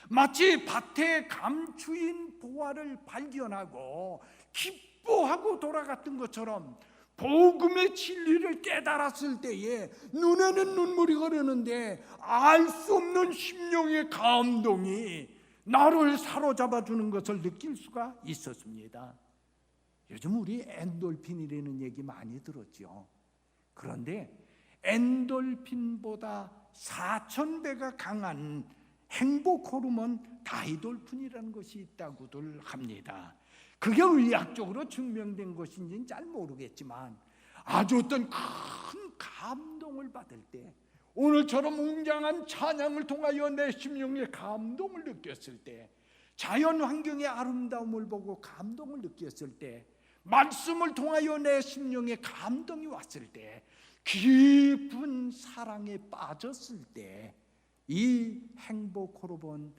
마치 밭에 감추인 보화를 발견하고 기뻐하고 돌아갔던 것처럼 복음의 진리를 깨달았을 때에 눈에는 눈물이 흐르는데 알 수 없는 심령의 감동이 나를 사로잡아 주는 것을 느낄 수가 있었습니다. 요즘 우리 엔돌핀이라는 얘기 많이 들었죠. 그런데 엔돌핀보다 4,000배가 강한 행복 호르몬 다이돌핀이라는 것이 있다고들 합니다. 그게 의학적으로 증명된 것인지는 잘 모르겠지만 아주 어떤 큰 감동을 받을 때, 오늘처럼 웅장한 찬양을 통하여 내 심령의 감동을 느꼈을 때, 자연 환경의 아름다움을 보고 감동을 느꼈을 때, 말씀을 통하여 내 심령에 감동이 왔을 때, 깊은 사랑에 빠졌을 때 이 행복 호르몬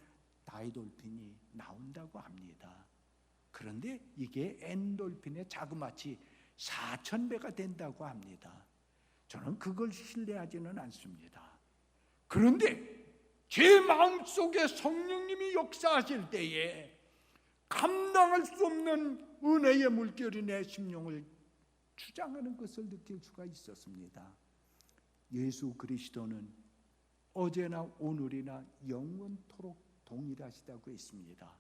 다이돌핀이 나온다고 합니다. 그런데 이게 엔돌핀의 자그마치 4,000배가 된다고 합니다. 저는 그걸 신뢰하지는 않습니다. 그런데 제 마음속에 성령님이 역사하실 때에 감당할 수 없는 은혜의 물결이 내 심령을 주장하는 것을 느낄 수가 있었습니다. 예수 그리스도는 어제나 오늘이나 영원토록 동일하시다고 했습니다.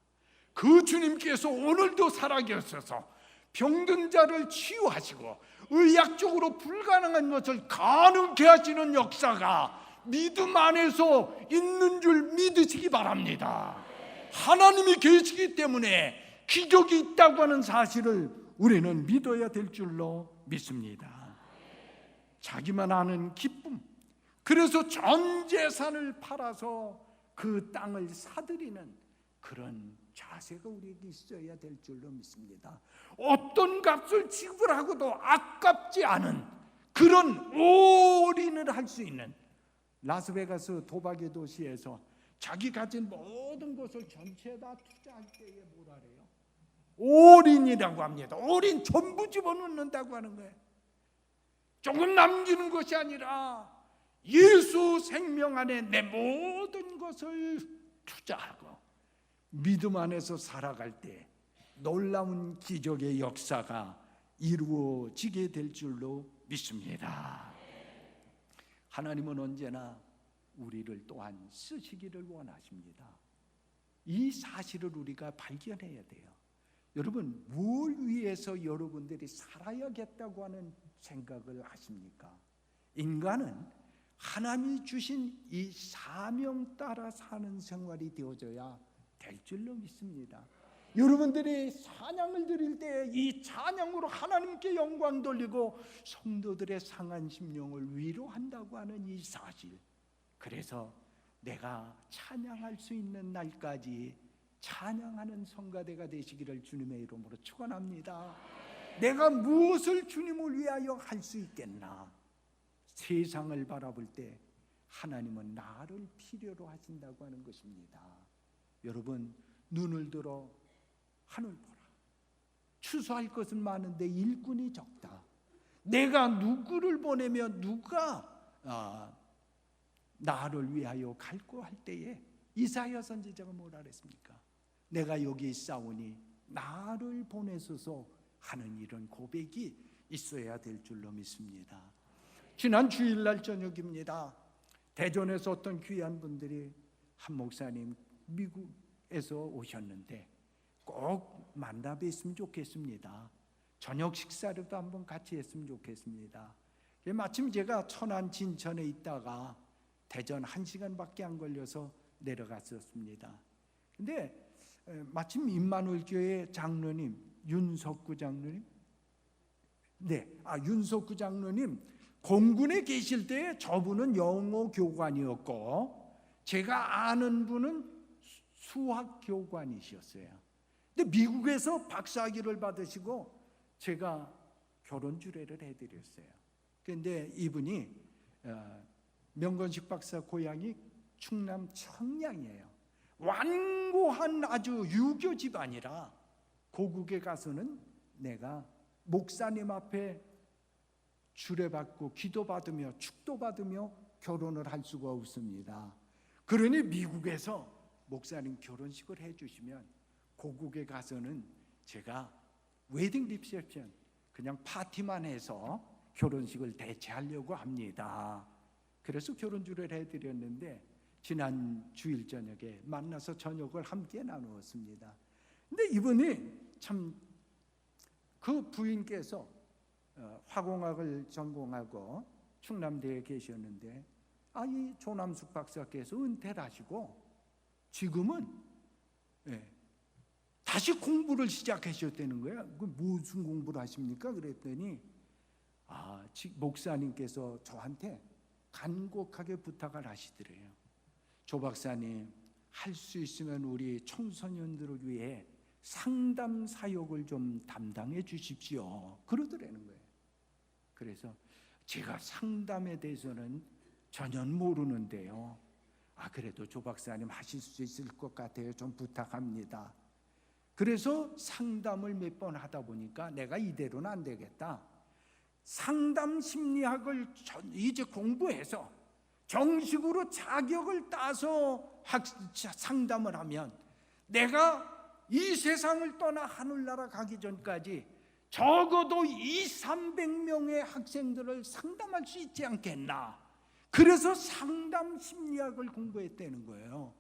그 주님께서 오늘도 살아계셔서 병든 자를 치유하시고 의학적으로 불가능한 것을 가능케 하시는 역사가 믿음 안에서 있는 줄 믿으시기 바랍니다. 하나님이 계시기 때문에 기적이 있다고 하는 사실을 우리는 믿어야 될 줄로 믿습니다. 자기만 아는 기쁨, 그래서 전 재산을 팔아서 그 땅을 사들이는 그런 자세가 우리에게 있어야 될 줄로 믿습니다. 어떤 값을 지불하고도 아깝지 않은 그런 올인을 할 수 있는, 라스베가스 도박의 도시에서 자기 가진 모든 것을 전체 다 투자할 때에 뭐라 그래요? 올인이라고 합니다. 올인, 전부 집어넣는다고 하는 거예요. 조금 남기는 것이 아니라 예수 생명 안에 내 모든 것을 투자하고 믿음 안에서 살아갈 때 놀라운 기적의 역사가 이루어지게 될 줄로 믿습니다. 하나님은 언제나 우리를 또한 쓰시기를 원하십니다. 이 사실을 우리가 발견해야 돼요. 여러분, 뭘 위해서 여러분들이 살아야겠다고 하는 생각을 하십니까? 인간은 하나님이 주신 이 사명 따라 사는 생활이 되어져야 될 줄로 믿습니다. 여러분들이 찬양을 드릴 때 이 찬양으로 하나님께 영광 돌리고 성도들의 상한 심령을 위로한다고 하는 이 사실, 그래서 내가 찬양할 수 있는 날까지 찬양하는 성가대가 되시기를 주님의 이름으로 축원합니다. 내가 무엇을 주님을 위하여 할 수 있겠나? 세상을 바라볼 때 하나님은 나를 필요로 하신다고 하는 것입니다. 여러분, 눈을 들어 하늘 보라. 추수할 것은 많은데 일꾼이 적다. 내가 누구를 보내며 누가 나를 위하여 갈고 할 때에 이사야 선지자가 뭐라 그랬습니까? 내가 여기 있사오니 나를 보내소서 하는 이런 고백이 있어야 될 줄로 믿습니다. 지난 주일날 저녁입니다. 대전에서 어떤 귀한 분들이 한 목사님 미국에서 오셨는데 꼭 만나 뵀으면 좋겠습니다. 저녁 식사라도 한번 같이 했으면 좋겠습니다. 마침 제가 천안 진천에 있다가 대전 1시간밖에 안 걸려서 내려갔었습니다. 근데 마침 임마누엘 교회 장로님 윤석구 장로님, 윤석구 장로님 공군에 계실 때 저분은 영어 교관이었고 제가 아는 분은 수학 교관이셨어요. 근데 미국에서 박사학위를 받으시고 제가 결혼 주례를 해드렸어요. 그런데 이분이 명건식 박사 고향이 충남 청량이에요. 완고한 아주 유교 집안이라 고국에 가서는 내가 목사님 앞에 주례받고 기도받으며 축도받으며 결혼을 할 수가 없습니다. 그러니 미국에서 목사님 결혼식을 해주시면 고국에 가서는 제가 웨딩 리셉션 그냥 파티만 해서 결혼식을 대체하려고 합니다. 그래서 결혼주례를 해드렸는데 지난 주일 저녁에 만나서 저녁을 함께 나누었습니다. 근데 이분이 참 그 부인께서 화공학을 전공하고 충남대에 계셨는데 이 조남숙 박사께서 은퇴를 하시고 지금은 다시 공부를 시작하셨다는 거예요. 그 무슨 공부를 하십니까? 그랬더니 목사님께서 저한테 간곡하게 부탁을 하시더래요. 조 박사님, 할 수 있으면 우리 청소년들을 위해 상담 사역을 좀 담당해 주십시오. 그러더라는 거예요. 그래서 제가 상담에 대해서는 전혀 모르는데요. 그래도 조 박사님 하실 수 있을 것 같아요. 좀 부탁합니다. 그래서 상담을 몇 번 하다 보니까 내가 이대로는 안 되겠다. 상담 심리학을 이제 공부해서 정식으로 자격을 따서 상담을 하면 내가 이 세상을 떠나 하늘나라 가기 전까지 적어도 200~300명의 학생들을 상담할 수 있지 않겠나. 그래서 상담 심리학을 공부했다는 거예요.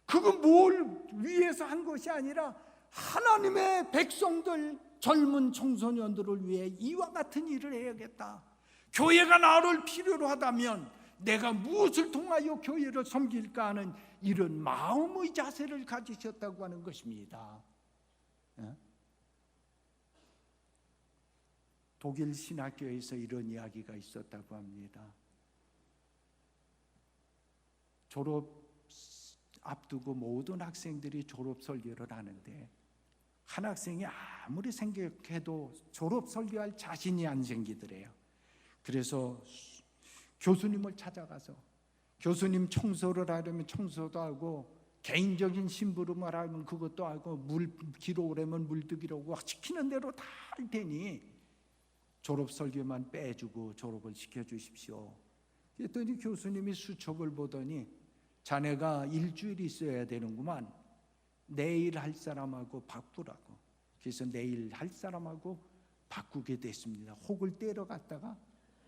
그거 뭘 위해서 한 것이 아니라 하나님의 백성들, 젊은 청소년들을 위해 이와 같은 일을 해야겠다. 교회가 나를 필요로 하다면 내가 무엇을 통하여 교회를 섬길까 하는 이런 마음의 자세를 가지셨다고 하는 것입니다. 독일 신학교에서 이런 이야기가 있었다고 합니다. 졸업 앞두고 모든 학생들이 졸업 설교를 하는데 한 학생이 아무리 생각해도 졸업 설교할 자신이 안 생기더래요. 그래서 교수님을 찾아가서 교수님 청소를 하려면 청소도 하고 개인적인 심부름을 하면 그것도 하고 물 기로 오려면 물뜨기로 시키는 대로 다 할 테니 졸업 설교만 빼주고 졸업을 시켜주십시오. 그랬더니 교수님이 수첩을 보더니 자네가 일주일 있어야 되는구만. 내일 할 사람하고 바꾸라고. 그래서 내일 할 사람하고 바꾸게 됐습니다. 혹을 때려 갔다가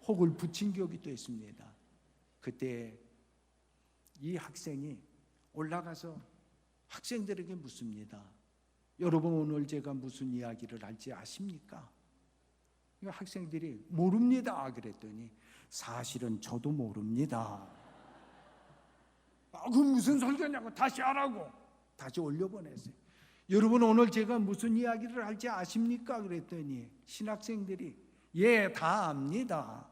혹을 붙인 격이 있습니다. 그때 이 학생이 올라가서 학생들에게 묻습니다. 여러분, 오늘 제가 무슨 이야기를 할지 아십니까? 학생들이 모릅니다 그랬더니 사실은 저도 모릅니다. 그 무슨 설교냐고 다시 하라고 다시 올려보냈어요. 여러분, 오늘 제가 무슨 이야기를 할지 아십니까? 그랬더니 신학생들이 다 압니다.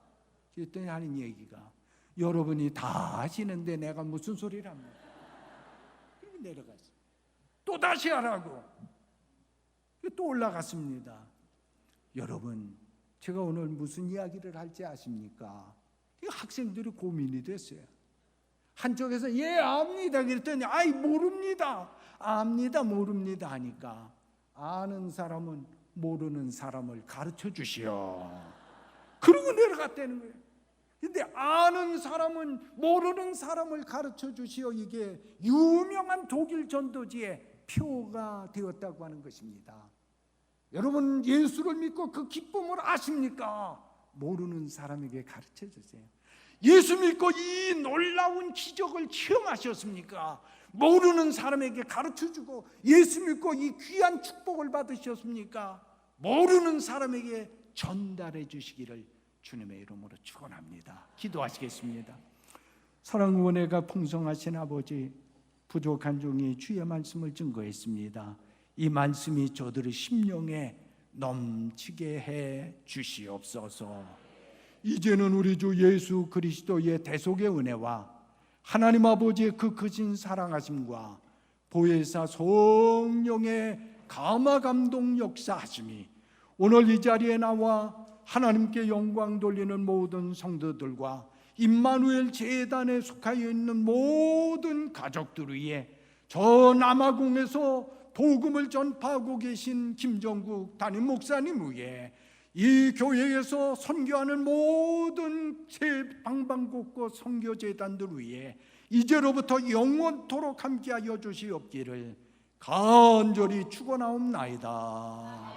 그랬더니 하는 얘기가 여러분이 다 아시는데 내가 무슨 소리를 합니까? 그리고 내려갔어요. 또 다시 하라고 또 올라갔습니다. 여러분, 제가 오늘 무슨 이야기를 할지 아십니까? 학생들이 고민이 됐어요. 한쪽에서 압니다 그랬더니 모릅니다. 압니다 모릅니다 하니까 아는 사람은 모르는 사람을 가르쳐 주시오. 그러고 내려갔다는 거예요. 근데 아는 사람은 모르는 사람을 가르쳐 주시오, 이게 유명한 독일 전도지의 표가 되었다고 하는 것입니다. 여러분, 예수를 믿고 그 기쁨을 아십니까? 모르는 사람에게 가르쳐 주세요. 예수 믿고 이 놀라운 기적을 체험하셨습니까? 모르는 사람에게 가르쳐주고 예수 믿고 이 귀한 축복을 받으셨습니까? 모르는 사람에게 전달해 주시기를 주님의 이름으로 축원합니다. 기도하시겠습니다. 사랑의 은혜가 풍성하신 아버지, 부족한 종이 주의 말씀을 증거했습니다. 이 말씀이 저들의 심령에 넘치게 해 주시옵소서. 이제는 우리 주 예수 그리스도의 대속의 은혜와 하나님 아버지의 그 크신 사랑하심과 보혜사 성령의 감화 감동 역사하심이 오늘 이 자리에 나와 하나님께 영광 돌리는 모든 성도들과 임마누엘 제단에 속하여 있는 모든 가족들 위에 저 남아공에서 복음을 전파하고 계신 김정국 담임 목사님 위에 이 교회에서 선교하는 모든 새 방방곡곡 선교재단들 위에 이제로부터 영원토록 함께하여 주시옵기를 간절히 축원하옵나이다.